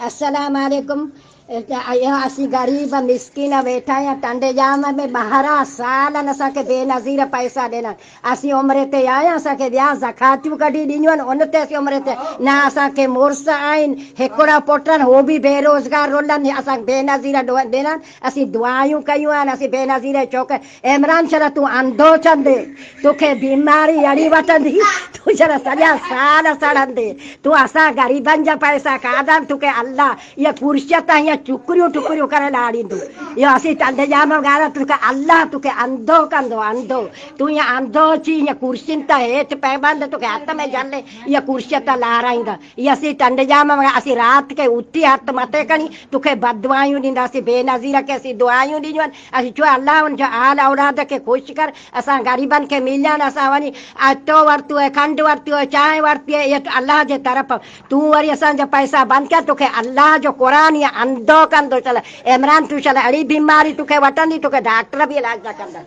अस्सलाम वालेकुम। असीं ग़रीब मिसकिन वेठा आहियूं टंडे जाम में 12 साल असांखे बेनज़ीर पैसा ॾिना। असीं उमिरि ते आया असांखे ॿिया ज़कातियूं कढी ॾिनियूं आहिनि उन ते असीं उमिरि ते न असांखे मुड़ुस आहिनि हिकिड़ा पुट आहिनि उहो बि बेरोज़गार रुलनि असांखे बेनज़ीर ॾिननि। असीं दुआयूं कयूं आहिनि असीं बेनज़ीर चौक इमरान छा तूं अंधो चंदे तोखे बीमारी अड़ी वठंदी तूं छा सॼा साल सड़ंदे तूं असां ग़रीबनि जा पैसा खाधा तोखे अलाह इहा कुर्सियत हीअं टुकरियूं टुकरियूं करे लाड़ींदो। इहो असीं टंडे जाम ॻाल्हि तोखे अलाह तोखे अंधो कंदो अंधो। तूं ईअं अंधो अची ईअं कुर्सियुनि तां हेठि पइबंद तोखे हथ में झले इहा कुर्सियत लाराईंदा। इहा असीं टंडे जाम असीं राति खे उथी हथु मथे खणी तोखे बदुआयूं ॾींदासीं बेनज़ीर खे असीं दुआयूं ॾिनियूं आहिनि। असीं चयो अलाह हुनजा आल औलाद खे ख़ुशि कर असां ग़रीबनि खे मिलनि असां वञी अटो वरितो आहे खंडु वरिती आहे चांहि वरिती आहे इहा अलाह जे तरफ़ तूं वरी असांजा पैसा बंदि कर तोखे अलाह जो क़ुरान ईअं अंधो कंदो चल इमरान तूं चल अहिड़ी बीमारी तोखे वठंदी तोखे डॉक्टर बि इलाज न कंदा।